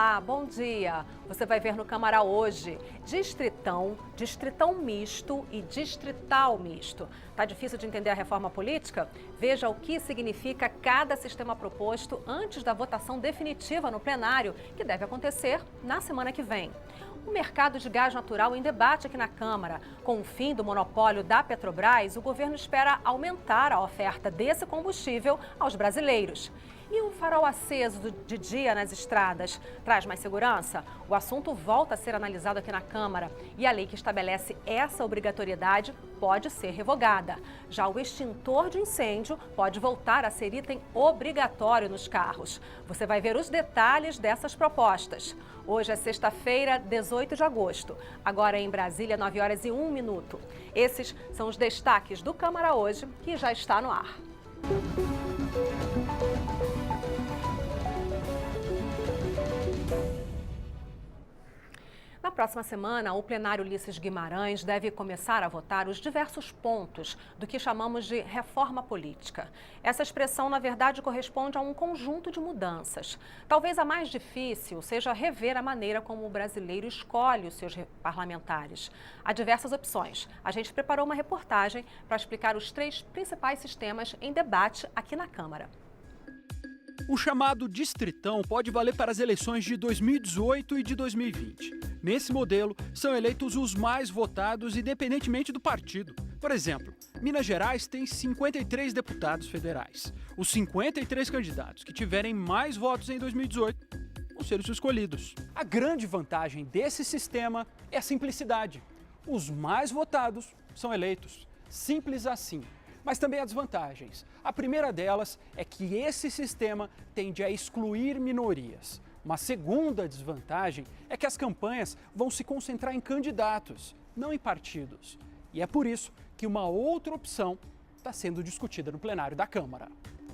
Olá, bom dia. Você vai ver no Câmara hoje distritão, distritão misto e distrital misto. Tá difícil de entender a reforma política? Veja o que significa cada sistema proposto antes da votação definitiva no plenário, que deve acontecer na semana que vem. O mercado de gás natural em debate aqui na Câmara. Com o fim do monopólio da Petrobras, o governo espera aumentar a oferta desse combustível aos brasileiros. E o farol aceso de dia nas estradas traz mais segurança? O assunto volta a ser analisado aqui na Câmara e a lei que estabelece essa obrigatoriedade pode ser revogada. Já o extintor de incêndio pode voltar a ser item obrigatório nos carros. Você vai ver os detalhes dessas propostas. Hoje é sexta-feira, 18 de agosto. Agora em Brasília, 9h01. Esses são os destaques do Câmara hoje, que já está no ar. Na próxima semana, o plenário Ulisses Guimarães deve começar a votar os diversos pontos do que chamamos de reforma política. Essa expressão, na verdade, corresponde a um conjunto de mudanças. Talvez a mais difícil seja rever a maneira como o brasileiro escolhe os seus parlamentares. Há diversas opções. A gente preparou uma reportagem para explicar os 3 principais sistemas em debate aqui na Câmara. O chamado distritão pode valer para as eleições de 2018 e de 2020. Nesse modelo, são eleitos os mais votados independentemente do partido. Por exemplo, Minas Gerais tem 53 deputados federais. Os 53 candidatos que tiverem mais votos em 2018 vão ser os escolhidos. A grande vantagem desse sistema é a simplicidade. Os mais votados são eleitos. Simples assim. Mas também há desvantagens. A primeira delas é que esse sistema tende a excluir minorias. Uma segunda desvantagem é que as campanhas vão se concentrar em candidatos, não em partidos. E é por isso que uma outra opção está sendo discutida no plenário da Câmara.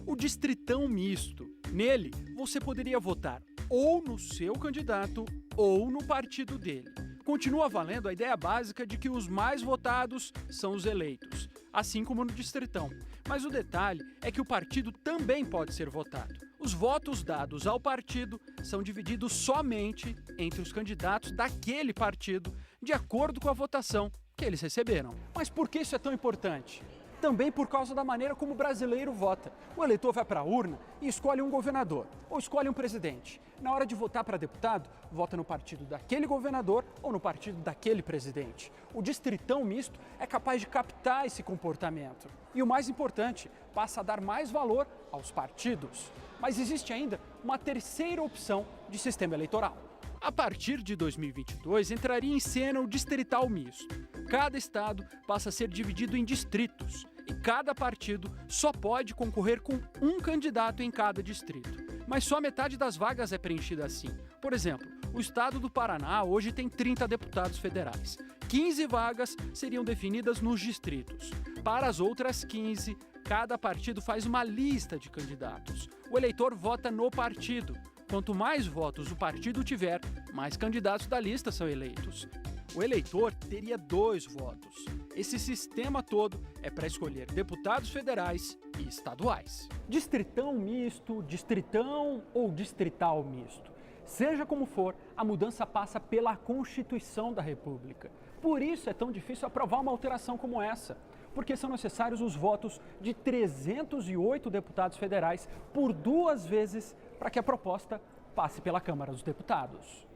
O distritão misto. Nele, você poderia votar ou no seu candidato ou no partido dele. Continua valendo a ideia básica de que os mais votados são os eleitos, assim como no distritão. Mas o detalhe é que o partido também pode ser votado. Os votos dados ao partido são divididos somente entre os candidatos daquele partido, de acordo com a votação que eles receberam. Mas por que isso é tão importante? Também por causa da maneira como o brasileiro vota. O eleitor vai para a urna e escolhe um governador ou escolhe um presidente. Na hora de votar para deputado, vota no partido daquele governador ou no partido daquele presidente. O distritão misto é capaz de captar esse comportamento. E o mais importante, passa a dar mais valor aos partidos. Mas existe ainda uma terceira opção de sistema eleitoral. A partir de 2022, entraria em cena o distrital misto. Cada estado passa a ser dividido em distritos e cada partido só pode concorrer com um candidato em cada distrito. Mas só metade das vagas é preenchida assim. Por exemplo, o estado do Paraná hoje tem 30 deputados federais. 15 vagas seriam definidas nos distritos. Para as outras 15, cada partido faz uma lista de candidatos. O eleitor vota no partido. Quanto mais votos o partido tiver, mais candidatos da lista são eleitos. O eleitor teria 2 votos. Esse sistema todo é para escolher deputados federais e estaduais. Distritão misto, distritão ou distrital misto? Seja como for, a mudança passa pela Constituição da República. Por isso é tão difícil aprovar uma alteração como essa, porque são necessários os votos de 308 deputados federais por 2 vezes para que a proposta passe pela Câmara dos Deputados.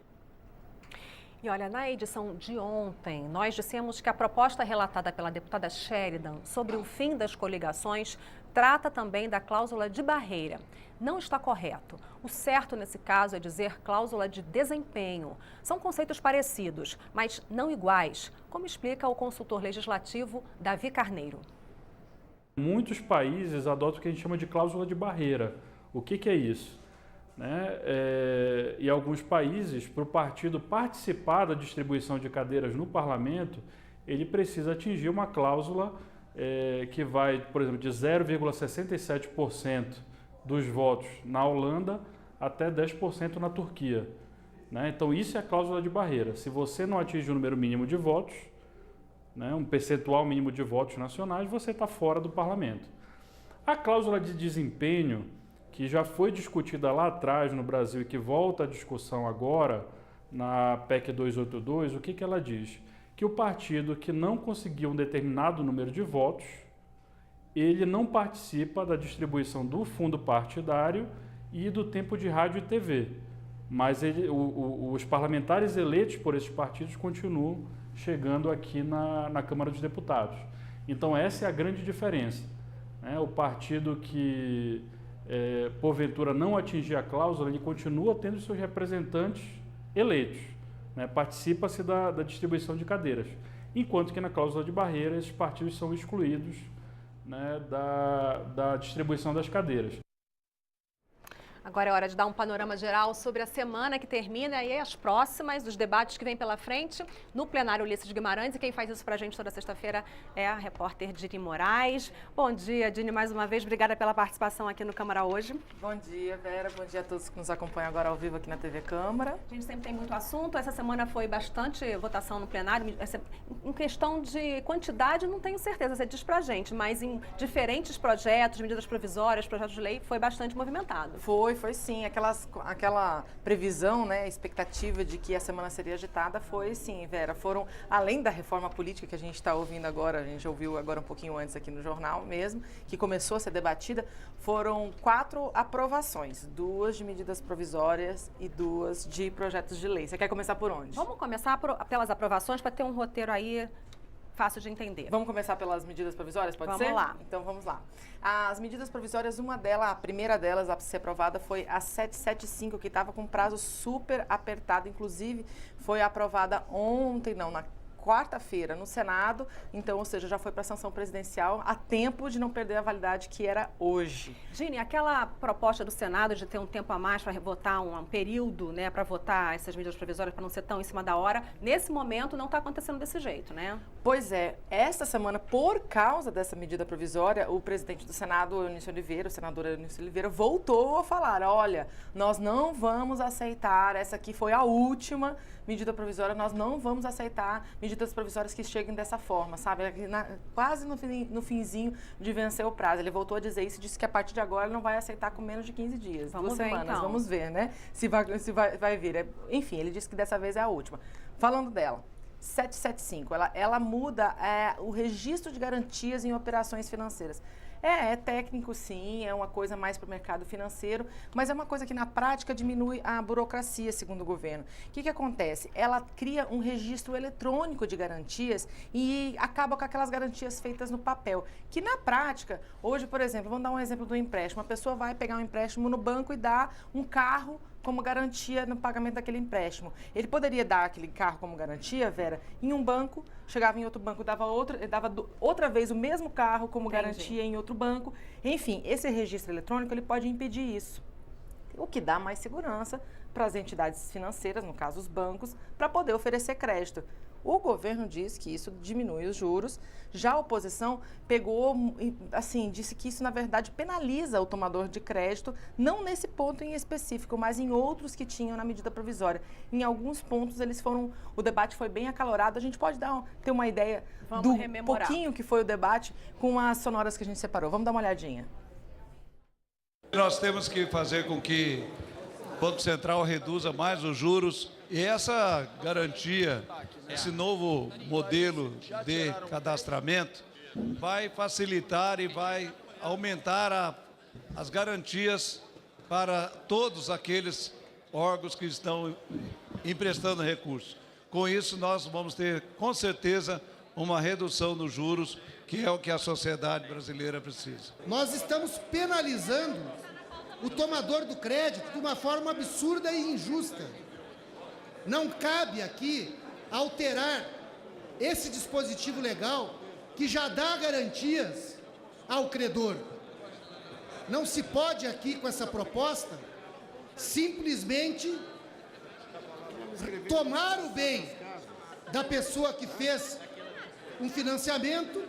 E olha, na edição de ontem, nós dissemos que a proposta relatada pela deputada Sheridan sobre o fim das coligações trata também da cláusula de barreira. Não está correto. O certo nesse caso é dizer cláusula de desempenho. São conceitos parecidos, mas não iguais, como explica o consultor legislativo Davi Carneiro. Muitos países adotam o que a gente chama de cláusula de barreira. O que é isso? E alguns países, para o partido participar da distribuição de cadeiras no parlamento, ele precisa atingir uma cláusula que vai, por exemplo, de 0,67% dos votos na Holanda até 10% na Turquia. Então isso é a cláusula de barreira. Se você não atinge o número mínimo de votos, um percentual mínimo de votos nacionais, você está fora do parlamento. A cláusula de desempenho que já foi discutida lá atrás no Brasil e que volta à discussão agora na PEC 282, o que ela diz? Que o partido que não conseguiu um determinado número de votos, ele não participa da distribuição do fundo partidário e do tempo de rádio e TV. Mas os parlamentares eleitos por esses partidos continuam chegando aqui na Câmara dos Deputados. Então essa é a grande diferença, né? O partido que, porventura, não atingir a cláusula, ele continua tendo seus representantes eleitos, né? Participa-se da distribuição de cadeiras, enquanto que na cláusula de barreira esses partidos são excluídos, né, da distribuição das cadeiras. Agora é hora de dar um panorama geral sobre a semana que termina e as próximas, os debates que vêm pela frente no plenário Ulisses Guimarães. E quem faz isso para a gente toda sexta-feira é a repórter Dini Moraes. Bom dia, Dini, mais uma vez. Obrigada pela participação aqui no Câmara hoje. Bom dia, Vera. Bom dia a todos que nos acompanham agora ao vivo aqui na TV Câmara. A gente sempre tem muito assunto. Essa semana foi bastante votação no plenário. Em questão de quantidade, não tenho certeza, você diz para a gente, mas em diferentes projetos, medidas provisórias, projetos de lei, foi bastante movimentado. Foi sim. Aquela previsão, né, expectativa de que a semana seria agitada, foi sim, Vera. Foram, além da reforma política que a gente está ouvindo agora, a gente ouviu agora um pouquinho antes aqui no jornal mesmo, que começou a ser debatida, foram 4 aprovações, 2 de medidas provisórias e 2 de projetos de lei. Você quer começar por onde? Vamos começar pelas aprovações para ter um roteiro aí fácil de entender. Vamos começar pelas medidas provisórias, pode ser? Vamos lá. Então vamos lá. As medidas provisórias, a primeira delas a ser aprovada foi a 775, que estava com prazo super apertado, inclusive foi aprovada na quarta-feira no Senado, então, ou seja, já foi para a sanção presidencial a tempo de não perder a validade que era hoje. Gini, aquela proposta do Senado de ter um tempo a mais para votar, um período, né, para votar essas medidas provisórias para não ser tão em cima da hora, nesse momento não está acontecendo desse jeito, né? Pois é, esta semana, por causa dessa medida provisória, o presidente do Senado, o senador Eunício Oliveira, voltou a falar, olha, nós não vamos aceitar, essa aqui foi a última medida provisória, nós não vamos aceitar medidas provisórias que cheguem dessa forma, sabe? Quase no finzinho de vencer o prazo. Ele voltou a dizer isso e disse que a partir de agora ele não vai aceitar com menos de 15 dias. Vamos 2 ver, semanas, então. Vamos ver, né? Se vai vir. Enfim, ele disse que dessa vez é a última. Falando dela, 775, ela muda o registro de garantias em operações financeiras. É técnico sim, é uma coisa mais para o mercado financeiro, mas é uma coisa que na prática diminui a burocracia, segundo o governo. O que acontece? Ela cria um registro eletrônico de garantias e acaba com aquelas garantias feitas no papel, que na prática, hoje, por exemplo, vamos dar um exemplo do empréstimo, uma pessoa vai pegar um empréstimo no banco e dá um carro como garantia no pagamento daquele empréstimo. Ele poderia dar aquele carro como garantia, Vera, em um banco, chegava em outro banco, dava outra vez o mesmo carro como garantia em outro banco. Enfim, esse registro eletrônico ele pode impedir isso, o que dá mais segurança para as entidades financeiras, no caso os bancos, para poder oferecer crédito. O governo diz que isso diminui os juros, já a oposição disse que isso na verdade penaliza o tomador de crédito, não nesse ponto em específico, mas em outros que tinham na medida provisória. Em alguns pontos o debate foi bem acalorado, a gente pode ter uma ideia do pouquinho que foi o debate com as sonoras que a gente separou. Vamos dar uma olhadinha. Nós temos que fazer com que o Banco Central reduza mais os juros e essa garantia, esse novo modelo de cadastramento vai facilitar e vai aumentar as garantias para todos aqueles órgãos que estão emprestando recursos. Com isso, nós vamos ter, com certeza, uma redução dos juros, que é o que a sociedade brasileira precisa. Nós estamos penalizando o tomador do crédito de uma forma absurda e injusta. Não cabe aqui alterar esse dispositivo legal que já dá garantias ao credor. Não se pode aqui, com essa proposta, simplesmente tomar o bem da pessoa que fez um financiamento,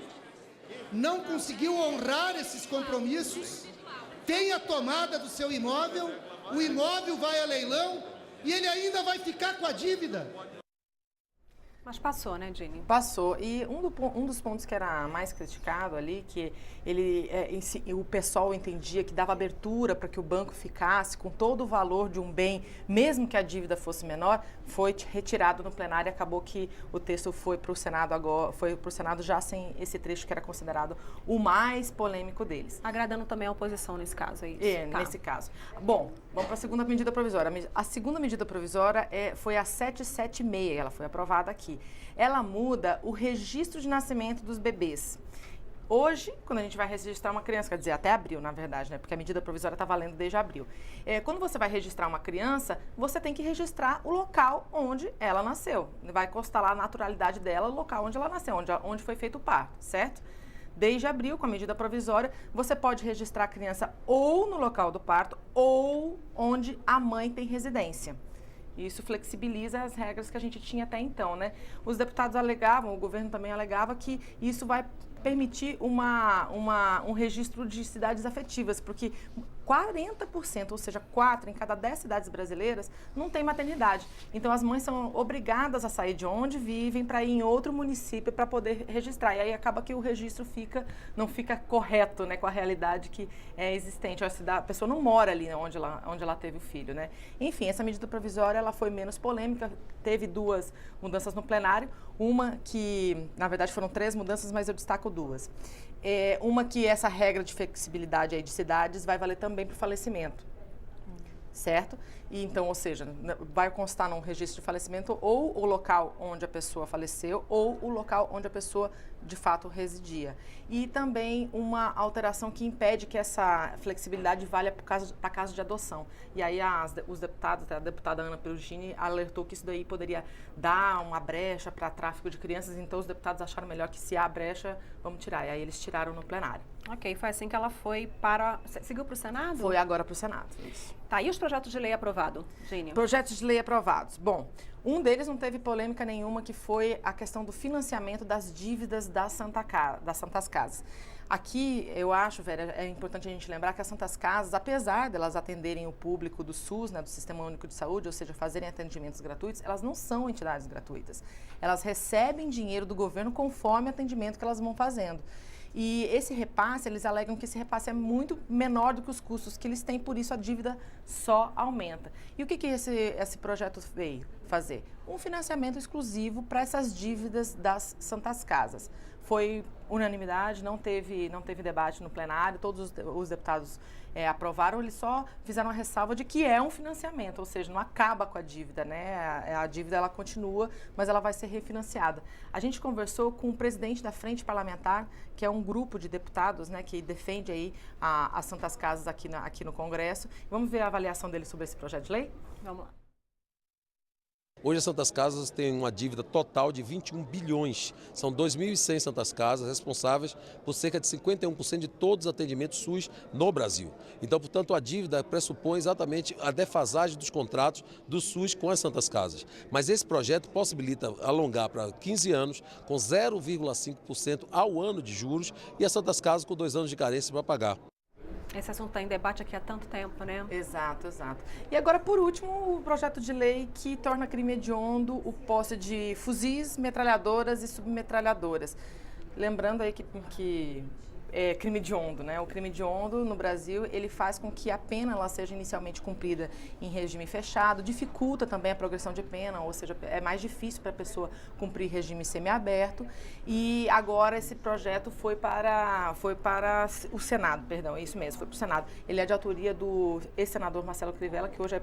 não conseguiu honrar esses compromissos, tem a tomada do seu imóvel, o imóvel vai a leilão e ele ainda vai ficar com a dívida. Mas passou, né, Dini? Passou. E um dos pontos que era mais criticado ali, que o pessoal entendia que dava abertura para que o banco ficasse com todo o valor de um bem, mesmo que a dívida fosse menor, foi retirado no plenário e acabou que o texto foi para o Senado agora, foi para o Senado já sem esse trecho que era considerado o mais polêmico deles. Agradando também a oposição nesse caso, é isso? Nesse caso. Bom, vamos para a segunda medida provisória. A segunda medida provisória foi a 776, ela foi aprovada aqui. Ela muda o registro de nascimento dos bebês. Hoje, quando a gente vai registrar uma criança, quer dizer, até abril, na verdade, né? Porque a medida provisória está valendo desde abril. Quando você vai registrar uma criança, você tem que registrar o local onde ela nasceu. Vai constar lá a naturalidade dela, o local onde ela nasceu, onde foi feito o parto, certo? Desde abril, com a medida provisória, você pode registrar a criança ou no local do parto ou onde a mãe tem residência. Isso flexibiliza as regras que a gente tinha até então, né? Os deputados alegavam, o governo também alegava que isso vai permitir um registro de cidades afetivas, porque 40%, ou seja, 4 em cada 10 cidades brasileiras, não tem maternidade. Então, as mães são obrigadas a sair de onde vivem para ir em outro município para poder registrar. E aí acaba que o registro não fica correto, né, com a realidade que é existente. A pessoa não mora ali onde ela teve o filho, né? Enfim, essa medida provisória ela foi menos polêmica, teve 2 mudanças no plenário. Uma que, na verdade, foram 3 mudanças, mas eu destaco 2. Uma que essa regra de flexibilidade aí de cidades vai valer também para o falecimento, certo? E então, ou seja, vai constar num registro de falecimento ou o local onde a pessoa faleceu ou o local onde a pessoa de fato residia. E também uma alteração que impede que essa flexibilidade valha para caso de adoção. E aí os deputados, a deputada Ana Perugini alertou que isso daí poderia dar uma brecha para tráfico de crianças, então os deputados acharam melhor que se há brecha, vamos tirar. E aí eles tiraram no plenário. Ok, foi assim que ela foi seguiu para o Senado? Foi agora para o Senado, isso. Tá, e os projetos de lei aprovados, Gênia? Projetos de lei aprovados. Bom, um deles não teve polêmica nenhuma, que foi a questão do financiamento das dívidas das Santas Casas. Aqui, eu acho, Vera, é importante a gente lembrar que as Santas Casas, apesar delas atenderem o público do SUS, né, do Sistema Único de Saúde, ou seja, fazerem atendimentos gratuitos, elas não são entidades gratuitas. Elas recebem dinheiro do governo conforme o atendimento que elas vão fazendo. E esse repasse, eles alegam que esse repasse é muito menor do que os custos que eles têm, por isso a dívida só aumenta. E o que esse projeto veio fazer? Um financiamento exclusivo para essas dívidas das Santas Casas. Foi unanimidade, não teve debate no plenário, todos os deputados aprovaram, eles só fizeram a ressalva de que é um financiamento, ou seja, não acaba com a dívida, né? A dívida ela continua, mas ela vai ser refinanciada. A gente conversou com o presidente da Frente Parlamentar, que é um grupo de deputados, né, que defende aí as Santas Casas aqui no Congresso. Vamos ver a avaliação dele sobre esse projeto de lei? Vamos lá. Hoje as Santas Casas têm uma dívida total de 21 bilhões. São 2.100 Santas Casas responsáveis por cerca de 51% de todos os atendimentos SUS no Brasil. Então, portanto, a dívida pressupõe exatamente a defasagem dos contratos do SUS com as Santas Casas. Mas esse projeto possibilita alongar para 15 anos com 0,5% ao ano de juros e as Santas Casas com 2 anos de carência para pagar. Esse assunto está em debate aqui há tanto tempo, né? Exato. E agora, por último, o projeto de lei que torna crime hediondo o posse de fuzis, metralhadoras e submetralhadoras. Lembrando aí que é crime hediondo, né? O crime hediondo no Brasil, ele faz com que a pena ela seja inicialmente cumprida em regime fechado, dificulta também a progressão de pena, ou seja, é mais difícil para a pessoa cumprir regime semiaberto. E agora esse projeto foi para o Senado, perdão, isso mesmo, foi para o Senado. Ele é de autoria do ex-senador Marcelo Crivella, que hoje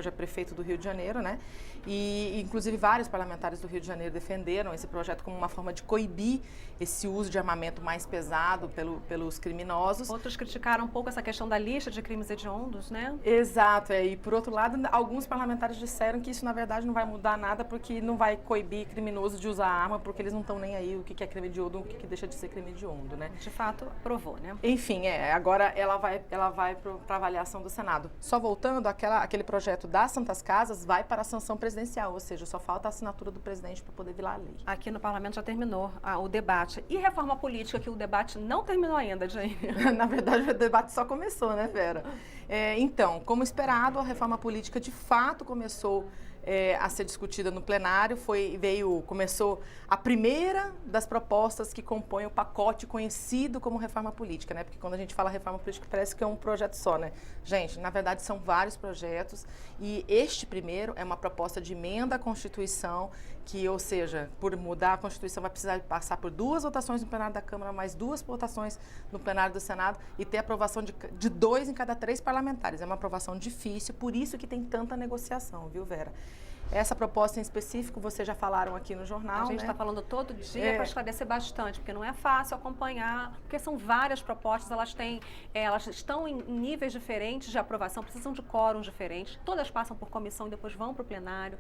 é prefeito do Rio de Janeiro, né? E, inclusive, vários parlamentares do Rio de Janeiro defenderam esse projeto como uma forma de coibir esse uso de armamento mais pesado pelos criminosos. Outros criticaram um pouco essa questão da lista de crimes hediondos, né? Exato. E, por outro lado, alguns parlamentares disseram que isso, na verdade, não vai mudar nada porque não vai coibir criminoso de usar arma, porque eles não estão nem aí o que é crime hediondo, o que deixa de ser crime hediondo, né? De fato, aprovou, né? Enfim, agora ela vai para a avaliação do Senado. Só voltando, aquele projeto das Santas Casas vai para a sanção presidencial, ou seja, só falta a assinatura do presidente para poder virar a lei. Aqui no Parlamento já terminou o debate. E reforma política, que o debate não terminou ainda, Jane? Na verdade, o debate só começou, né, Vera? Então, como esperado, a reforma política de fato começou a ser discutida no plenário, começou a primeira das propostas que compõem o pacote conhecido como reforma política, né? Porque quando a gente fala reforma política parece que é um projeto só, né? Gente, na verdade são vários projetos e este primeiro é uma proposta de emenda à Constituição que, ou seja, por mudar a Constituição vai precisar passar por 2 votações no plenário da Câmara, mais 2 votações no plenário do Senado e ter aprovação de 2 em cada 3 parlamentares. É uma aprovação difícil, por isso que tem tanta negociação, viu, Vera? Essa proposta em específico, vocês já falaram aqui no jornal, A gente está falando todo dia para esclarecer bastante, porque não é fácil acompanhar, porque são várias propostas, elas estão em níveis diferentes de aprovação, precisam de quórums diferentes, todas passam por comissão e depois vão para o plenário.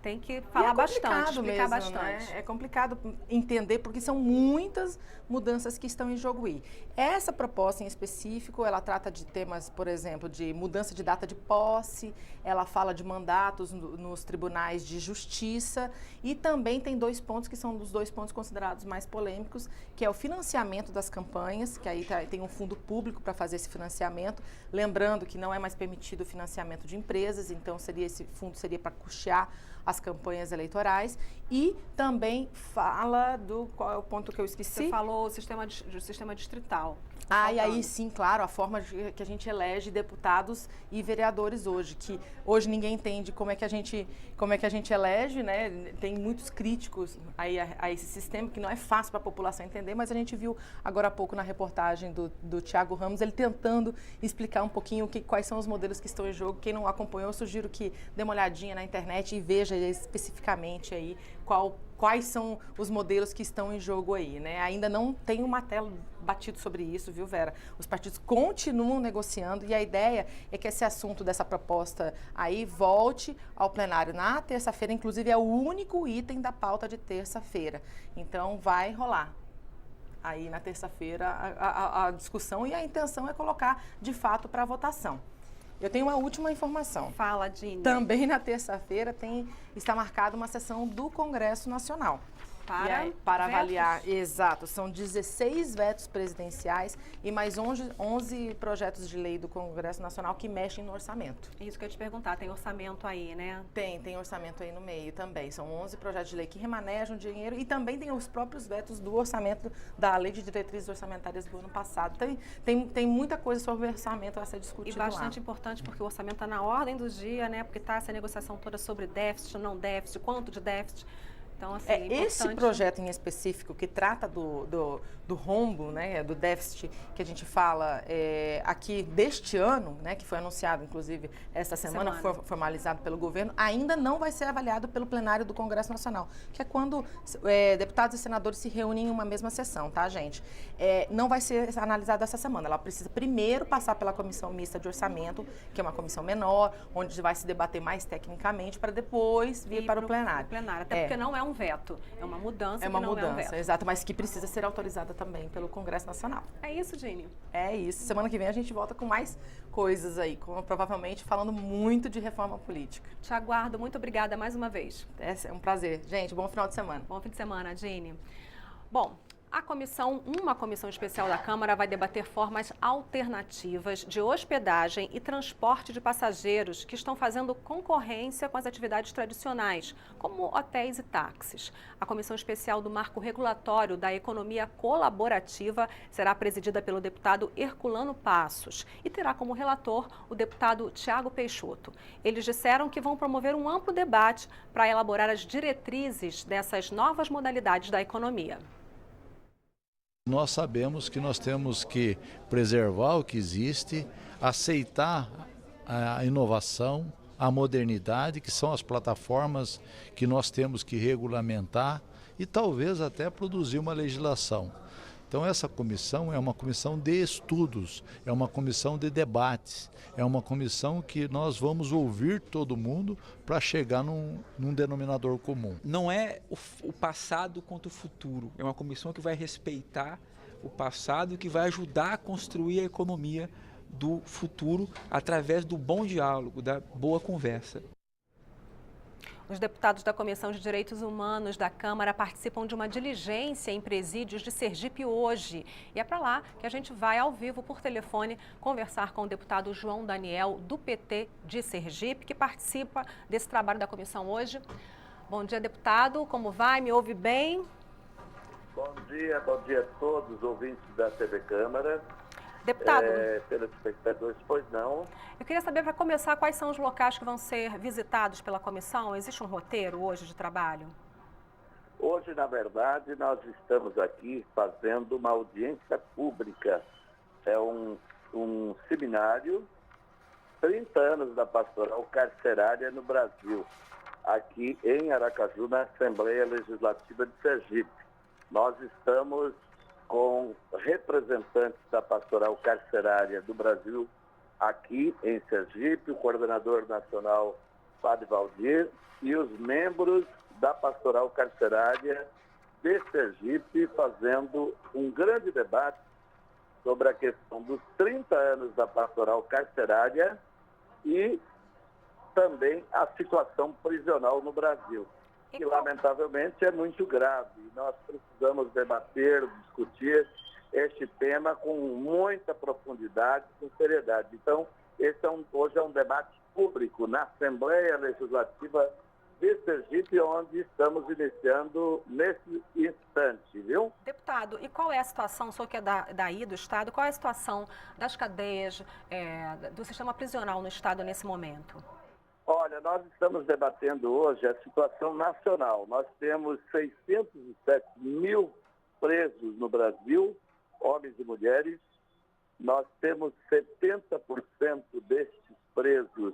Tem que falar bastante, explicar bastante. Né? É complicado entender, porque são muitas mudanças que estão em jogo aí. Essa proposta em específico, ela trata de temas, por exemplo, de mudança de data de posse, ela fala de mandatos nos tribunais de justiça e também tem 2 pontos que são os 2 pontos considerados mais polêmicos, que é o financiamento das campanhas, que aí tem um fundo público para fazer esse financiamento, lembrando que não é mais permitido o financiamento de empresas, então esse fundo seria para custear as campanhas eleitorais e também fala qual é o ponto que eu esqueci? Você falou o sistema distrital. E aí sim, claro, a forma que a gente elege deputados e vereadores hoje, que hoje ninguém entende como é que a gente elege, né? Tem muitos críticos aí a esse sistema, que não é fácil para a população entender, mas a gente viu agora há pouco na reportagem do Thiago Ramos, ele tentando explicar um pouquinho quais são os modelos que estão em jogo. Quem não acompanhou, eu sugiro que dê uma olhadinha na internet e veja especificamente aí quais são os modelos que estão em jogo aí, né? Ainda não tem um martelo batido sobre isso, viu, Vera? Os partidos continuam negociando e a ideia é que esse assunto dessa proposta aí volte ao plenário na terça-feira, inclusive é o único item da pauta de terça-feira. Então, vai rolar aí na terça-feira a discussão e a intenção é colocar, de fato, para votação. Eu tenho uma última informação. Fala, Dini. Também na terça-feira está marcada uma sessão do Congresso Nacional. Para avaliar, exato, são 16 vetos presidenciais e mais 11 projetos de lei do Congresso Nacional que mexem no orçamento. Isso que eu ia te perguntar, tem orçamento aí, né? Tem orçamento aí no meio também, são 11 projetos de lei que remanejam dinheiro e também tem os próprios vetos do orçamento da Lei de Diretrizes Orçamentárias do ano passado. Tem muita coisa sobre o orçamento a ser discutida lá. E bastante importante porque o orçamento está na ordem do dia, né? Porque está essa negociação toda sobre déficit, não déficit, quanto de déficit. Então, assim, esse projeto em específico que trata do rombo, né, do déficit que a gente fala aqui deste ano, né, que foi anunciado, inclusive, esta semana, foi formalizado pelo governo, ainda não vai ser avaliado pelo plenário do Congresso Nacional, que é quando deputados e senadores se reúnem em uma mesma sessão, tá, gente? Não vai ser analisado essa semana, ela precisa primeiro passar pela Comissão Mista de Orçamento, que é uma comissão menor, onde vai se debater mais tecnicamente, para depois vir para o plenário. Até porque não é um veto, é uma mudança. É uma mudança, exato, mas que precisa ser autorizada também pelo Congresso Nacional. É isso, Dini? É isso. Semana que vem a gente volta com mais coisas aí, provavelmente falando muito de reforma política. Te aguardo, muito obrigada mais uma vez. É um prazer. Gente, bom final de semana. Bom fim de semana, Dini. Bom, uma comissão especial da Câmara vai debater formas alternativas de hospedagem e transporte de passageiros que estão fazendo concorrência com as atividades tradicionais, como hotéis e táxis. A comissão especial do marco regulatório da economia colaborativa será presidida pelo deputado Herculano Passos e terá como relator o deputado Tiago Peixoto. Eles disseram que vão promover um amplo debate para elaborar as diretrizes dessas novas modalidades da economia. Nós sabemos que nós temos que preservar o que existe, aceitar a inovação, a modernidade, que são as plataformas que nós temos que regulamentar e talvez até produzir uma legislação. Então essa comissão é uma comissão de estudos, é uma comissão de debates, é uma comissão que nós vamos ouvir todo mundo para chegar num denominador comum. Não é o passado contra o futuro, é uma comissão que vai respeitar o passado e que vai ajudar a construir a economia do futuro através do bom diálogo, da boa conversa. Os deputados da Comissão de Direitos Humanos da Câmara participam de uma diligência em presídios de Sergipe hoje. E é para lá que a gente vai ao vivo por telefone conversar com o deputado João Daniel, do PT de Sergipe, que participa desse trabalho da comissão hoje. Bom dia, deputado. Como vai? Me ouve bem? Bom dia a todos os ouvintes da TV Câmara. Deputado, telespectadores, pois não. Eu queria saber, para começar, quais são os locais que vão ser visitados pela comissão? Existe um roteiro hoje de trabalho? Hoje, na verdade, nós estamos aqui fazendo uma audiência pública. É um seminário, 30 anos da pastoral carcerária no Brasil, aqui em Aracaju, na Assembleia Legislativa de Sergipe. Nós estamos com representantes da pastoral carcerária do Brasil aqui em Sergipe, o coordenador nacional Padre Valdir e os membros da pastoral carcerária de Sergipe, fazendo um grande debate sobre a questão dos 30 anos da pastoral carcerária e também a situação prisional no Brasil, que lamentavelmente é muito grave. Nós precisamos debater, discutir este tema com muita profundidade, com seriedade. Então, hoje é um debate público na Assembleia Legislativa de Sergipe, onde estamos iniciando nesse instante, viu? Deputado, e qual é a situação, o senhor que é daí do Estado, qual é a situação das cadeias, do sistema prisional no Estado nesse momento? Olha, nós estamos debatendo hoje a situação nacional. Nós temos 607 mil presos no Brasil, homens e mulheres. Nós temos 70% destes presos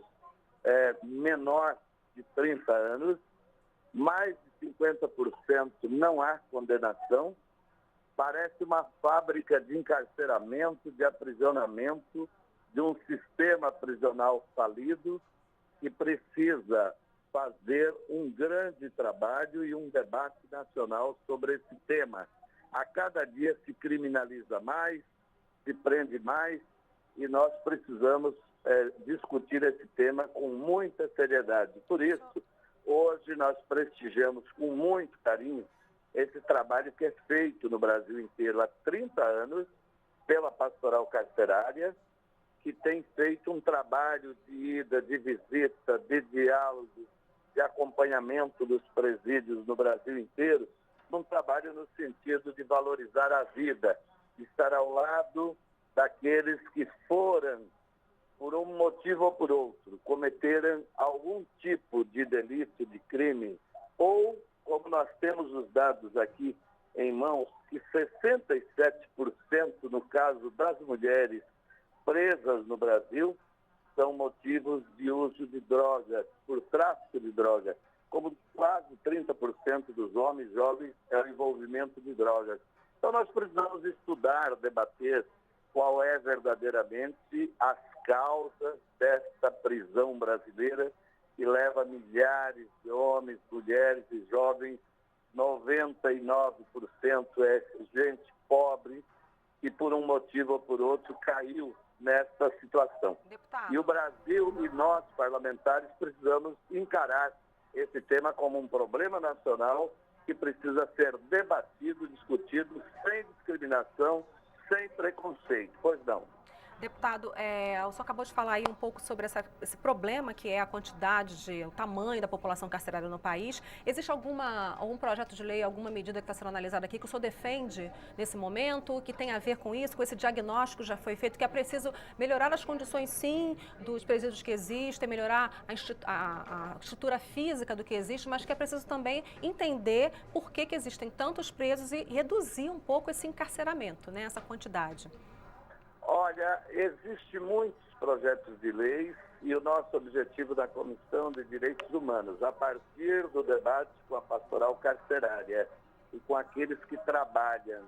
menor de 30 anos. Mais de 50% não há condenação. Parece uma fábrica de encarceramento, de aprisionamento, de um sistema prisional falido, que precisa fazer um grande trabalho e um debate nacional sobre esse tema. A cada dia se criminaliza mais, se prende mais, e nós precisamos discutir esse tema com muita seriedade. Por isso, hoje nós prestigiamos com muito carinho esse trabalho que é feito no Brasil inteiro há 30 anos pela pastoral carcerária, que tem feito um trabalho de ida, de visita, de diálogo, de acompanhamento dos presídios no Brasil inteiro, um trabalho no sentido de valorizar a vida, de estar ao lado daqueles que foram, por um motivo ou por outro, cometeram algum tipo de delito, de crime, ou, como nós temos os dados aqui em mãos, que 67% no caso das mulheres presas no Brasil são motivos de uso de drogas, por tráfico de drogas, como quase 30% dos homens jovens é o envolvimento de drogas. Então nós precisamos estudar, debater qual é verdadeiramente as causas desta prisão brasileira que leva milhares de homens, mulheres e jovens, 99% é gente pobre que por um motivo ou por outro caiu nesta situação. Deputado. E o Brasil e nós, parlamentares, precisamos encarar esse tema como um problema nacional que precisa ser debatido, discutido, sem discriminação, sem preconceito. Pois não. Deputado, o senhor acabou de falar aí um pouco sobre esse problema que é a quantidade, o tamanho da população carcerária no país. Existe algum projeto de lei, alguma medida que está sendo analisada aqui que o senhor defende nesse momento, que tem a ver com isso, com esse diagnóstico que já foi feito, que é preciso melhorar as condições, sim, dos presídios que existem, melhorar a estrutura física do que existe, mas que é preciso também entender por que existem tantos presos e reduzir um pouco esse encarceramento, né, essa quantidade? Olha, existem muitos projetos de leis e o nosso objetivo da Comissão de Direitos Humanos, a partir do debate com a pastoral carcerária e com aqueles que trabalham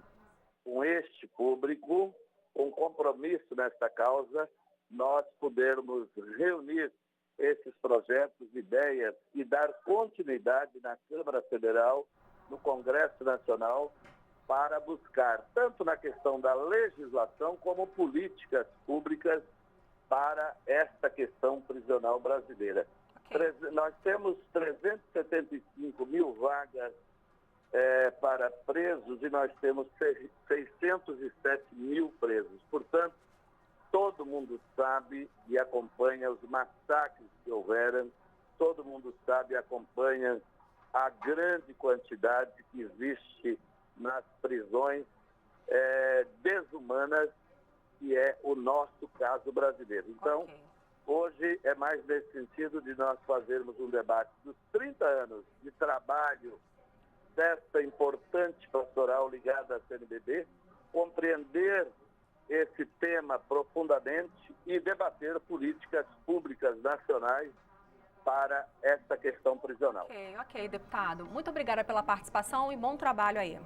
com este público, com compromisso nesta causa, nós podermos reunir esses projetos, ideias e dar continuidade na Câmara Federal, no Congresso Nacional, para buscar, tanto na questão da legislação, como políticas públicas para esta questão prisional brasileira. Nós temos 375 mil vagas para presos e nós temos 607 mil presos. Portanto, todo mundo sabe e acompanha os massacres que houveram, todo mundo sabe e acompanha a grande quantidade que existe nas prisões desumanas, que é o nosso caso brasileiro. Então, hoje é mais nesse sentido de nós fazermos um debate dos 30 anos de trabalho desta importante pastoral ligada à CNBB, compreender esse tema profundamente e debater políticas públicas nacionais para essa questão prisional. Ok, deputado. Muito obrigada pela participação e bom trabalho aí.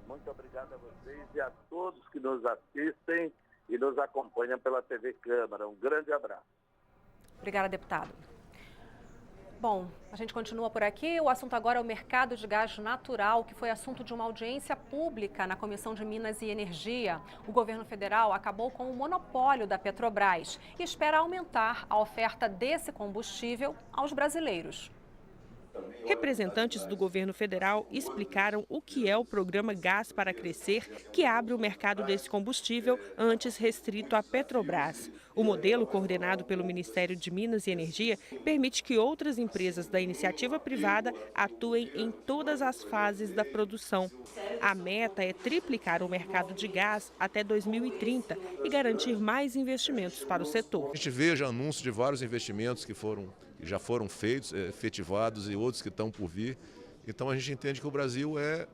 Muito obrigado a vocês e a todos que nos assistem e nos acompanham pela TV Câmara. Um grande abraço. Obrigada, deputado. Bom, a gente continua por aqui. O assunto agora é o mercado de gás natural, que foi assunto de uma audiência pública na Comissão de Minas e Energia. O governo federal acabou com o monopólio da Petrobras e espera aumentar a oferta desse combustível aos brasileiros. Representantes do governo federal explicaram o que é o programa Gás para Crescer, que abre o mercado desse combustível, antes restrito à Petrobras. O modelo, coordenado pelo Ministério de Minas e Energia, permite que outras empresas da iniciativa privada atuem em todas as fases da produção. A meta é triplicar o mercado de gás até 2030 e garantir mais investimentos para o setor. A gente veja anúncios de vários investimentos que já foram feitos, efetivados e outros que estão por vir. Então a gente entende que o Brasil é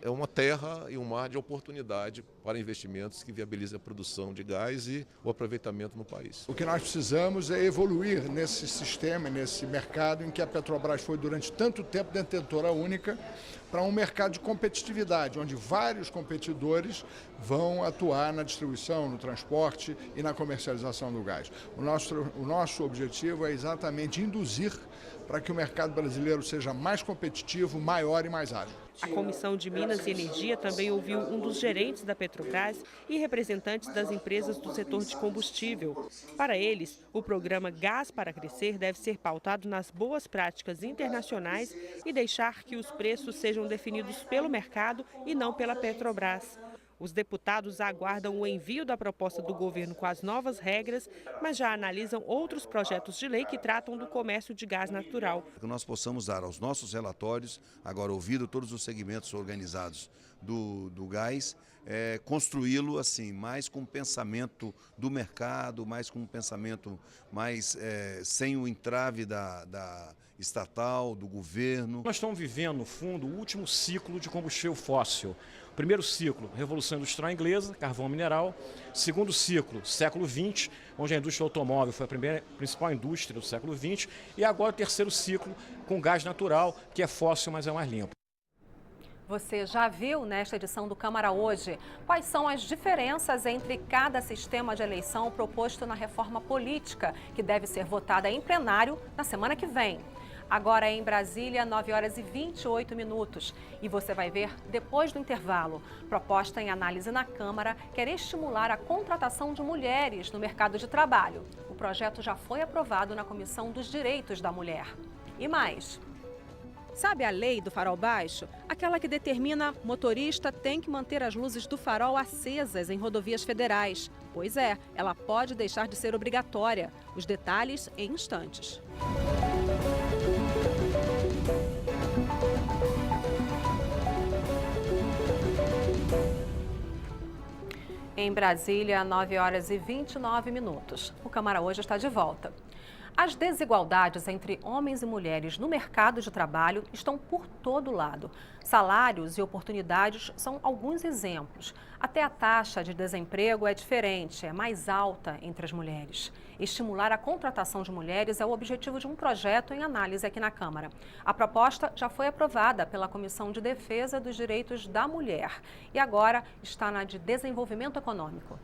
uma terra e um mar de oportunidade para investimentos que viabilizem a produção de gás e o aproveitamento no país. O que nós precisamos é evoluir nesse sistema, nesse mercado em que a Petrobras foi durante tanto tempo detentora única, para um mercado de competitividade, onde vários competidores vão atuar na distribuição, no transporte e na comercialização do gás. O nosso objetivo é exatamente induzir para que o mercado brasileiro seja mais competitivo, maior e mais ágil. A Comissão de Minas e Energia também ouviu um dos gerentes da Petrobras e representantes das empresas do setor de combustível. Para eles, o programa Gás para Crescer deve ser pautado nas boas práticas internacionais e deixar que os preços sejam definidos pelo mercado e não pela Petrobras. Os deputados aguardam o envio da proposta do governo com as novas regras, mas já analisam outros projetos de lei que tratam do comércio de gás natural. Que nós possamos dar aos nossos relatórios, agora ouvido todos os segmentos organizados do gás, construí-lo assim, mais com o pensamento do mercado, mais com um pensamento mais sem o entrave da estatal, do governo. Nós estamos vivendo, no fundo, o último ciclo de combustível fóssil. Primeiro ciclo, Revolução Industrial Inglesa, carvão mineral. Segundo ciclo, século XX, onde a indústria automóvel foi a principal indústria do século XX. E agora o terceiro ciclo, com gás natural, que é fóssil, mas é mais limpo. Você já viu nesta edição do Câmara Hoje quais são as diferenças entre cada sistema de eleição proposto na reforma política, que deve ser votada em plenário na semana que vem. Agora é em Brasília, 9h28. E você vai ver depois do intervalo. Proposta em análise na Câmara quer estimular a contratação de mulheres no mercado de trabalho. O projeto já foi aprovado na Comissão dos Direitos da Mulher. E mais. Sabe a lei do farol baixo? Aquela que determina que motorista tem que manter as luzes do farol acesas em rodovias federais. Pois é, ela pode deixar de ser obrigatória. Os detalhes em instantes. Em Brasília, 9h29. O Câmara Hoje está de volta. As desigualdades entre homens e mulheres no mercado de trabalho estão por todo lado. Salários e oportunidades são alguns exemplos. Até a taxa de desemprego é diferente, é mais alta entre as mulheres. Estimular a contratação de mulheres é o objetivo de um projeto em análise aqui na Câmara. A proposta já foi aprovada pela Comissão de Defesa dos Direitos da Mulher e agora está na de Desenvolvimento Econômico.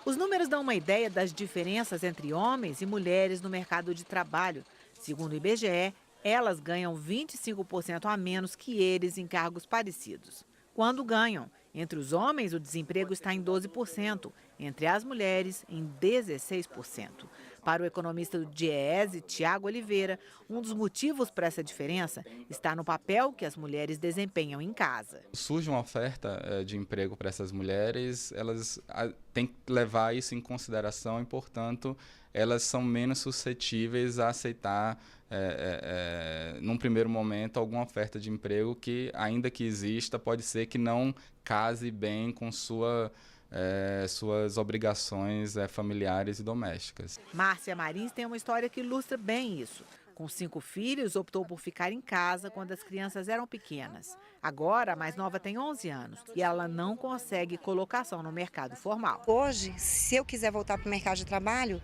Os números dão uma ideia das diferenças entre homens e mulheres no mercado de trabalho. Segundo o IBGE, elas ganham 25% a menos que eles em cargos parecidos. Quando ganham, entre os homens o desemprego está em 12%, entre as mulheres em 16%. Para o economista do DIEESE, Tiago Oliveira, um dos motivos para essa diferença está no papel que as mulheres desempenham em casa. Surge uma oferta de emprego para essas mulheres, elas têm que levar isso em consideração e, portanto, elas são menos suscetíveis a aceitar, num primeiro momento, alguma oferta de emprego que, ainda que exista, pode ser que não case bem com suas obrigações familiares e domésticas. Márcia Marins tem uma história que ilustra bem isso. Com 5 filhos, optou por ficar em casa quando as crianças eram pequenas. Agora, a mais nova tem 11 anos e ela não consegue colocação no mercado formal. Hoje, se eu quiser voltar para o mercado de trabalho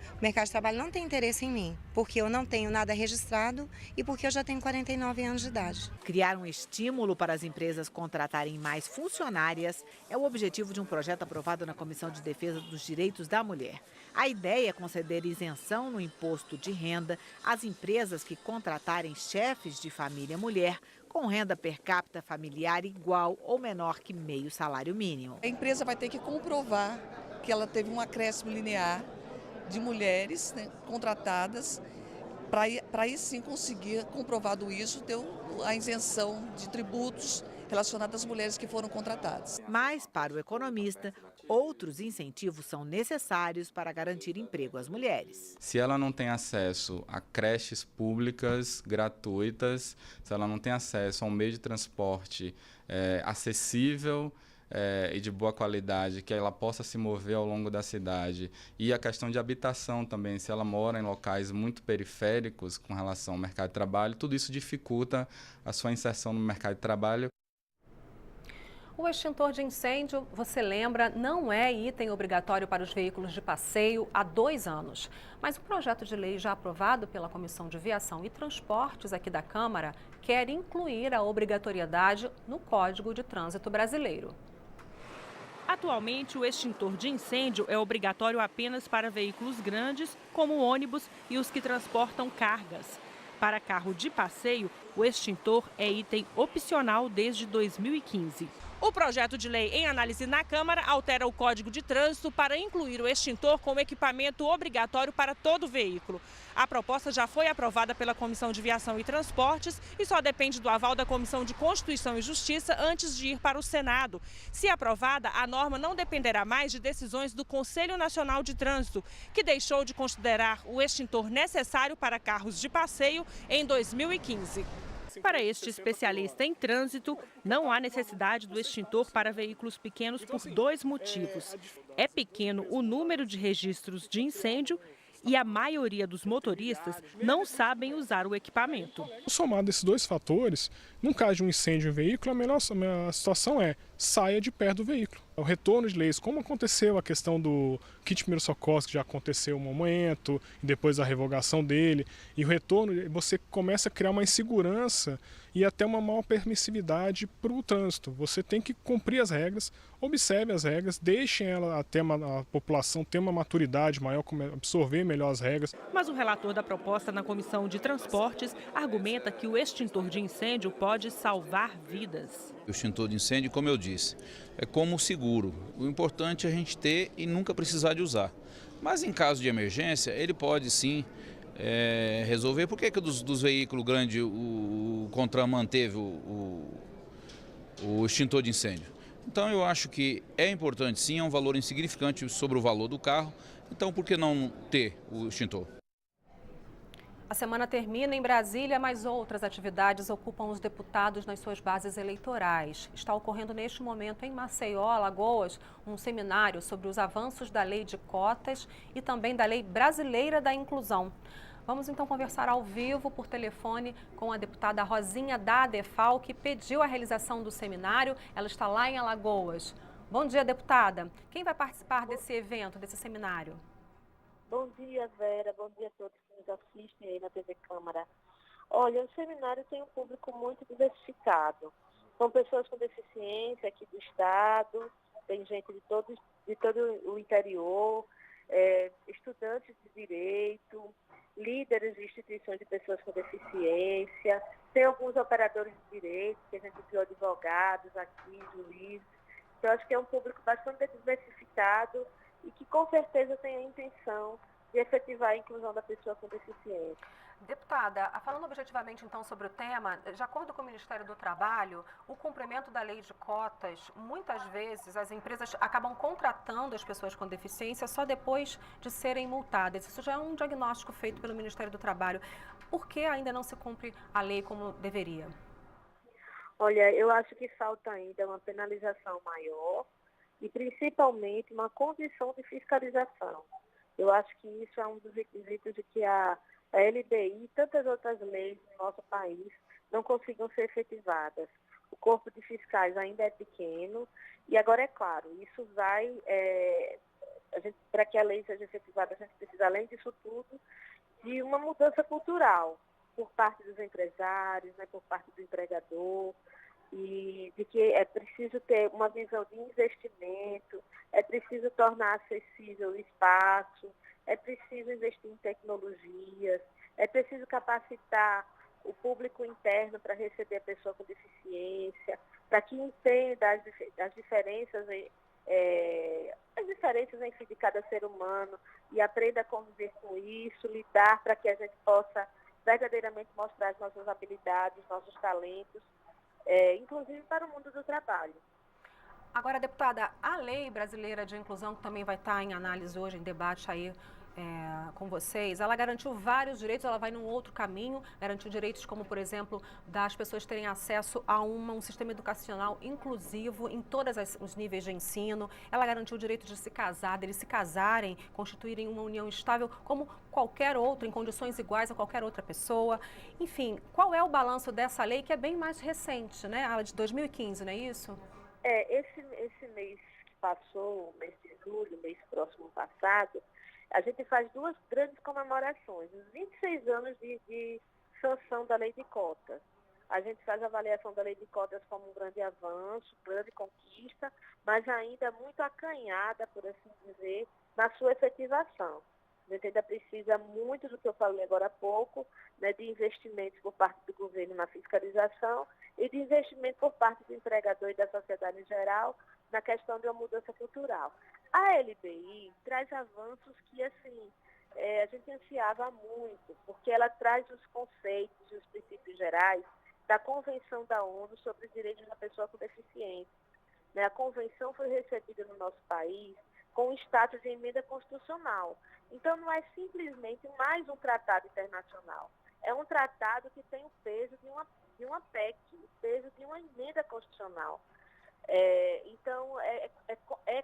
não tem interesse em mim, porque eu não tenho nada registrado e porque eu já tenho 49 anos de idade. Criar um estímulo para as empresas contratarem mais funcionárias é o objetivo de um projeto aprovado na Comissão de Defesa dos Direitos da Mulher. A ideia é conceder isenção no imposto de renda às empresas que contratarem chefes de família mulher com renda per capita familiar igual ou menor que meio salário mínimo. A empresa vai ter que comprovar que ela teve um acréscimo linear de mulheres, né, contratadas, para aí sim conseguir, comprovado isso, ter a isenção de tributos relacionados às mulheres que foram contratadas. Mas, para o economista, outros incentivos são necessários para garantir emprego às mulheres. Se ela não tem acesso a creches públicas gratuitas, se ela não tem acesso a um meio de transporte acessível e de boa qualidade, que ela possa se mover ao longo da cidade, e a questão de habitação também, se ela mora em locais muito periféricos com relação ao mercado de trabalho, tudo isso dificulta a sua inserção no mercado de trabalho. O extintor de incêndio, você lembra, não é item obrigatório para os veículos de passeio há 2 anos. Mas o projeto de lei já aprovado pela Comissão de Viação e Transportes aqui da Câmara quer incluir a obrigatoriedade no Código de Trânsito Brasileiro. Atualmente, o extintor de incêndio é obrigatório apenas para veículos grandes, como ônibus e os que transportam cargas. Para carro de passeio, o extintor é item opcional desde 2015. O projeto de lei em análise na Câmara altera o Código de Trânsito para incluir o extintor como equipamento obrigatório para todo veículo. A proposta já foi aprovada pela Comissão de Viação e Transportes e só depende do aval da Comissão de Constituição e Justiça antes de ir para o Senado. Se aprovada, a norma não dependerá mais de decisões do Conselho Nacional de Trânsito, que deixou de considerar o extintor necessário para carros de passeio em 2015. Para este especialista em trânsito, não há necessidade do extintor para veículos pequenos por 2 motivos. É pequeno o número de registros de incêndio e a maioria dos motoristas não sabem usar o equipamento. Somado esses 2 fatores, num caso de um incêndio em veículo, a situação é saia de perto do veículo. O retorno de leis, como aconteceu a questão do kit primeiro socorro, que já aconteceu um momento, e depois a revogação dele, e o retorno, você começa a criar uma insegurança e até uma maior permissividade para o trânsito. Você tem que cumprir as regras, observe as regras, deixem a população ter uma maturidade maior, absorver melhor as regras. Mas o relator da proposta na Comissão de Transportes argumenta que o extintor de incêndio pode salvar vidas. O extintor de incêndio, como eu disse, é como o seguro. O importante é a gente ter e nunca precisar de usar. Mas em caso de emergência, ele pode sim resolver. Por que dos veículos grandes o CONTRAN manteve o extintor de incêndio? Então eu acho que é importante sim, é um valor insignificante sobre o valor do carro. Então por que não ter o extintor? A semana termina em Brasília, mas outras atividades ocupam os deputados nas suas bases eleitorais. Está ocorrendo neste momento em Maceió, Alagoas, um seminário sobre os avanços da lei de cotas e também da lei brasileira da inclusão. Vamos então conversar ao vivo por telefone com a deputada Rosinha da ADEFAL, que pediu a realização do seminário. Ela está lá em Alagoas. Bom dia, deputada. Quem vai participar desse evento, desse seminário? Bom dia, Vera. Bom dia a todos que nos assistem aí na TV Câmara. Olha, o seminário tem um público muito diversificado. São pessoas com deficiência aqui do estado, tem gente de todo o interior, estudantes de direito, líderes de instituições de pessoas com deficiência, tem alguns operadores de direito, que a gente viu advogados aqui, juízes. Então, acho que é um público bastante diversificado e que com certeza tem a intenção de efetivar a inclusão da pessoa com deficiência. Deputada, falando objetivamente então sobre o tema, de acordo com o Ministério do Trabalho, o cumprimento da lei de cotas, muitas vezes as empresas acabam contratando as pessoas com deficiência só depois de serem multadas. Isso já é um diagnóstico feito pelo Ministério do Trabalho. Por que ainda não se cumpre a lei como deveria? Olha, eu acho que falta ainda uma penalização maior e principalmente uma condição de fiscalização. Eu acho que isso é um dos requisitos de que a LBI e tantas outras leis no nosso país não consigam ser efetivadas. O corpo de fiscais ainda é pequeno e agora, é claro, isso vai, para que a lei seja efetivada, a gente precisa, além disso tudo, de uma mudança cultural por parte dos empresários, né, por parte do empregador, e de que é preciso ter uma visão de investimento, é preciso tornar acessível o espaço, é preciso investir em tecnologias, é preciso capacitar o público interno para receber a pessoa com deficiência, para que entenda as diferenças, enfim, de cada ser humano e aprenda a conviver com isso, lidar para que a gente possa verdadeiramente mostrar as nossas habilidades, nossos talentos, inclusive para o mundo do trabalho. Agora, deputada, a lei brasileira de inclusão, que também vai estar em análise hoje, em debate aí com vocês, ela garantiu vários direitos, ela vai num outro caminho, garantiu direitos como, por exemplo, das pessoas terem acesso a um sistema educacional inclusivo em todos os níveis de ensino, ela garantiu o direito de se casar, deles se casarem, constituírem uma união estável como qualquer outro, em condições iguais a qualquer outra pessoa. Enfim, qual é o balanço dessa lei que é bem mais recente, né? A de 2015, não é isso? Esse mês que passou, o mês de julho, mês próximo passado, a gente faz duas grandes comemorações, os 26 anos de sanção da lei de cotas. A gente faz a avaliação da lei de cotas como um grande avanço, grande conquista, mas ainda muito acanhada, por assim dizer, na sua efetivação. A gente ainda precisa muito do que eu falei agora há pouco, né, de investimentos por parte do governo na fiscalização e de investimento por parte do empregador e da sociedade em geral na questão de uma mudança cultural. A LBI traz avanços que, assim, a gente ansiava muito, porque ela traz os conceitos e os princípios gerais da Convenção da ONU sobre os Direitos da Pessoa com Deficiência. Né? A Convenção foi recebida no nosso país com o status de emenda constitucional. Então, não é simplesmente mais um tratado internacional. É um tratado que tem o peso de uma PEC, o peso de uma emenda constitucional. Então,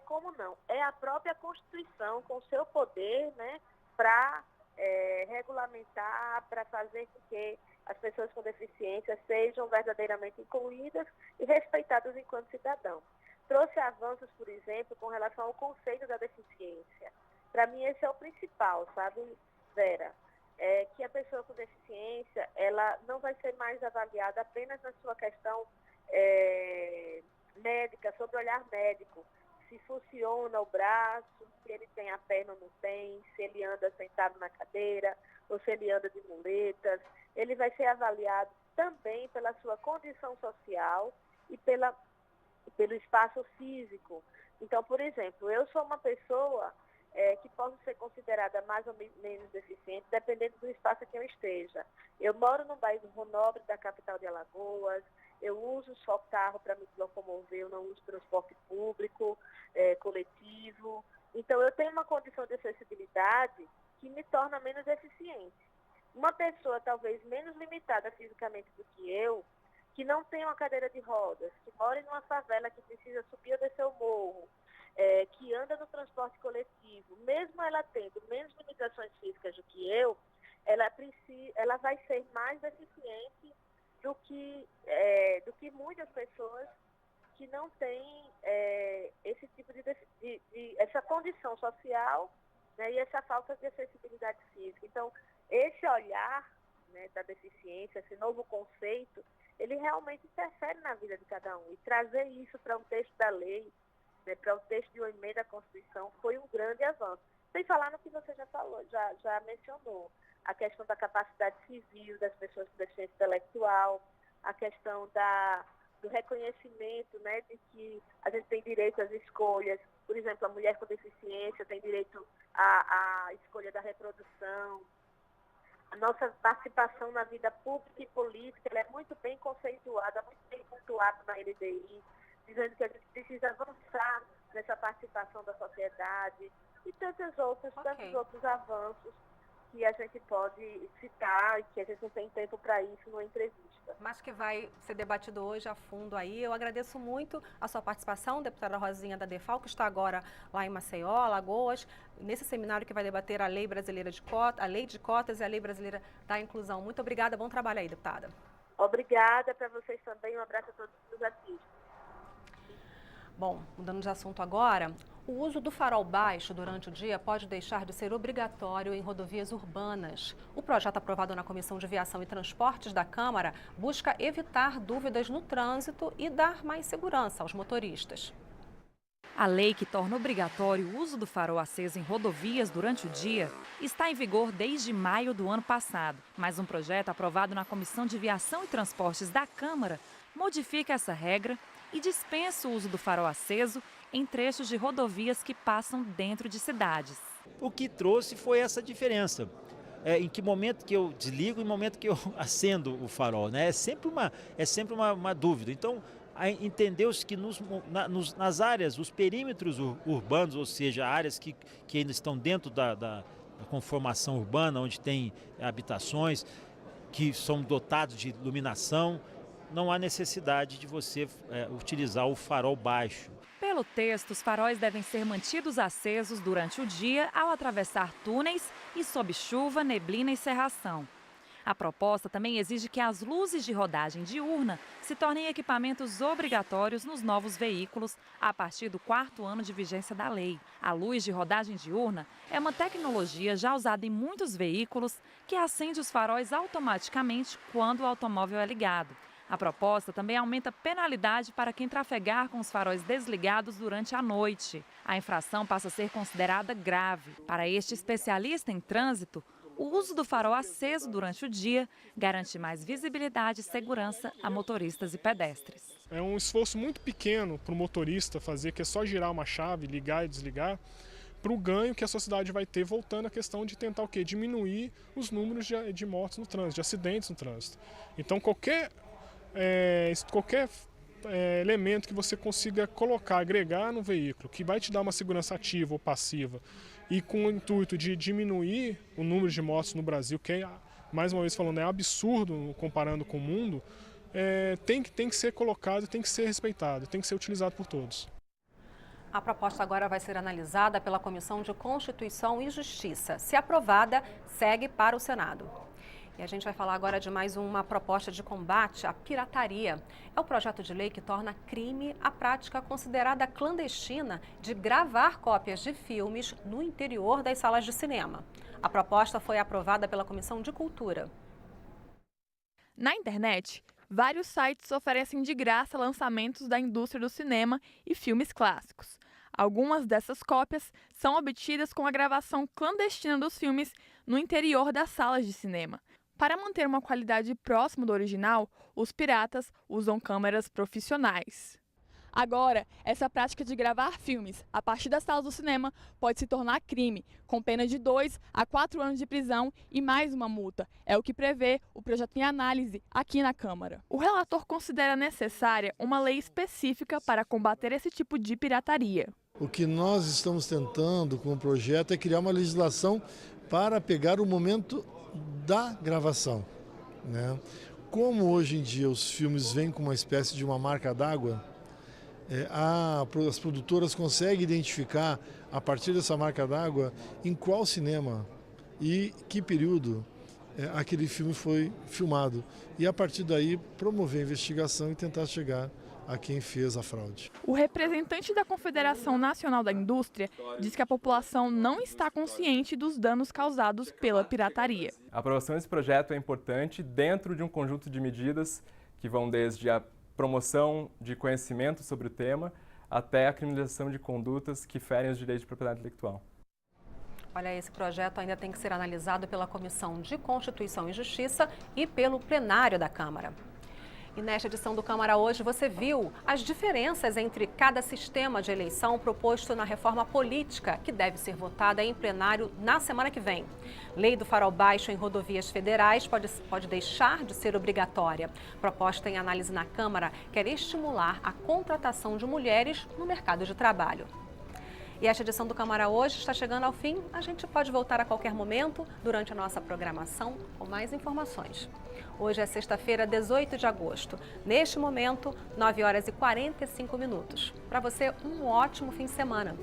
como não? É a própria Constituição, com seu poder, né, para regulamentar, para fazer com que as pessoas com deficiência sejam verdadeiramente incluídas e respeitadas enquanto cidadãos. Trouxe avanços, por exemplo, com relação ao conceito da deficiência. Para mim, esse é o principal, sabe, Vera? Que a pessoa com deficiência, ela não vai ser mais avaliada apenas na sua questão médica, sobre o olhar médico. Se funciona o braço, se ele tem a perna ou não tem, se ele anda sentado na cadeira ou se ele anda de muletas. Ele vai ser avaliado também pela sua condição social e pelo espaço físico. Então, por exemplo, eu sou uma pessoa que posso ser considerada mais ou menos deficiente, dependendo do espaço em que eu esteja. Eu moro no bairro Nobre da capital de Alagoas, eu uso só carro para me locomover, eu não uso transporte público, coletivo. Então, eu tenho uma condição de acessibilidade que me torna menos deficiente. Uma pessoa talvez menos limitada fisicamente do que eu, que não tem uma cadeira de rodas, que mora em uma favela que precisa subir ou descer o morro, que anda no transporte coletivo, mesmo ela tendo menos limitações físicas do que eu, ela vai ser mais deficiente do que muitas pessoas que não têm esse tipo essa condição social, né, e essa falta de acessibilidade física. Então, esse olhar, né, da deficiência, esse novo conceito, ele realmente interfere na vida de cada um. E trazer isso para um texto da lei, né, para um texto de uma emenda à Constituição, foi um grande avanço. Sem falar no que você já falou, já mencionou, a questão da capacidade civil das pessoas com deficiência intelectual, a questão do reconhecimento, né, de que a gente tem direito às escolhas. Por exemplo, a mulher com deficiência tem direito à escolha da reprodução. A nossa participação na vida pública e política ela é muito bem conceituada, muito bem pontuada na LDI, dizendo que a gente precisa avançar nessa participação da sociedade e tantos outros avanços que a gente pode citar e que a gente não tem tempo para isso numa entrevista. Mas que vai ser debatido hoje a fundo aí. Eu agradeço muito a sua participação, deputada Rosinha da DEFAL, que está agora lá em Maceió, Alagoas, nesse seminário que vai debater a Lei Brasileira de Cotas, a Lei de Cotas e a Lei Brasileira da Inclusão. Muito obrigada, bom trabalho aí, deputada. Obrigada para vocês também, um abraço a todos que nos assistem. Bom, mudando de assunto agora, o uso do farol baixo durante o dia pode deixar de ser obrigatório em rodovias urbanas. O projeto aprovado na Comissão de Viação e Transportes da Câmara busca evitar dúvidas no trânsito e dar mais segurança aos motoristas. A lei que torna obrigatório o uso do farol aceso em rodovias durante o dia está em vigor desde maio do ano passado. Mas um projeto aprovado na Comissão de Viação e Transportes da Câmara modifica essa regra e dispensa o uso do farol aceso em trechos de rodovias que passam dentro de cidades. O que trouxe foi essa diferença. Em que momento que eu desligo e no momento que eu acendo o farol, né? É sempre uma dúvida. Então, entendeu-se que nas áreas, os perímetros urbanos, ou seja, áreas que ainda estão dentro da conformação urbana, onde tem habitações que são dotados de iluminação, não há necessidade de você utilizar o farol baixo. Pelo texto, os faróis devem ser mantidos acesos durante o dia ao atravessar túneis e sob chuva, neblina e cerração. A proposta também exige que as luzes de rodagem diurna se tornem equipamentos obrigatórios nos novos veículos a partir do 4º ano de vigência da lei. A luz de rodagem diurna é uma tecnologia já usada em muitos veículos que acende os faróis automaticamente quando o automóvel é ligado. A proposta também aumenta a penalidade para quem trafegar com os faróis desligados durante a noite. A infração passa a ser considerada grave. Para este especialista em trânsito, o uso do farol aceso durante o dia garante mais visibilidade e segurança a motoristas e pedestres. É um esforço muito pequeno para o motorista fazer, que é só girar uma chave, ligar e desligar, para o ganho que a sociedade vai ter voltando à questão de tentar o quê? Diminuir os números de mortes no trânsito, de acidentes no trânsito. Então qualquer elemento que você consiga colocar, agregar no veículo, que vai te dar uma segurança ativa ou passiva, e com o intuito de diminuir o número de mortes no Brasil, que é, mais uma vez falando, é absurdo comparando com o mundo, tem que ser colocado, tem que ser respeitado, tem que ser utilizado por todos. A proposta agora vai ser analisada pela Comissão de Constituição e Justiça. Se aprovada, segue para o Senado. E a gente vai falar agora de mais uma proposta de combate à pirataria. É o projeto de lei que torna crime a prática considerada clandestina de gravar cópias de filmes no interior das salas de cinema. A proposta foi aprovada pela Comissão de Cultura. Na internet, vários sites oferecem de graça lançamentos da indústria do cinema e filmes clássicos. Algumas dessas cópias são obtidas com a gravação clandestina dos filmes no interior das salas de cinema. Para manter uma qualidade próxima do original, os piratas usam câmeras profissionais. Agora, essa prática de gravar filmes a partir das salas do cinema pode se tornar crime, com pena de 2 a 4 anos de prisão e mais uma multa. É o que prevê o projeto em análise aqui na Câmara. O relator considera necessária uma lei específica para combater esse tipo de pirataria. O que nós estamos tentando com o projeto é criar uma legislação para pegar o momento da gravação, né? Como hoje em dia os filmes vêm com uma espécie de uma marca d'água, as produtoras conseguem identificar a partir dessa marca d'água em qual cinema e que período aquele filme foi filmado, e a partir daí promover a investigação e tentar chegar a quem fez a fraude. O representante da Confederação Nacional da Indústria diz que a população não está consciente dos danos causados pela pirataria. A aprovação desse projeto é importante dentro de um conjunto de medidas que vão desde a promoção de conhecimento sobre o tema até a criminalização de condutas que ferem os direitos de propriedade intelectual. Olha, esse projeto ainda tem que ser analisado pela Comissão de Constituição e Justiça e pelo plenário da Câmara. E nesta edição do Câmara Hoje você viu as diferenças entre cada sistema de eleição proposto na reforma política, que deve ser votada em plenário na semana que vem. Lei do farol baixo em rodovias federais pode deixar de ser obrigatória. Proposta em análise na Câmara quer estimular a contratação de mulheres no mercado de trabalho. E esta edição do Câmara Hoje está chegando ao fim. A gente pode voltar a qualquer momento durante a nossa programação com mais informações. Hoje é sexta-feira, 18 de agosto. Neste momento, 9 horas e 45 minutos. Para você, um ótimo fim de semana.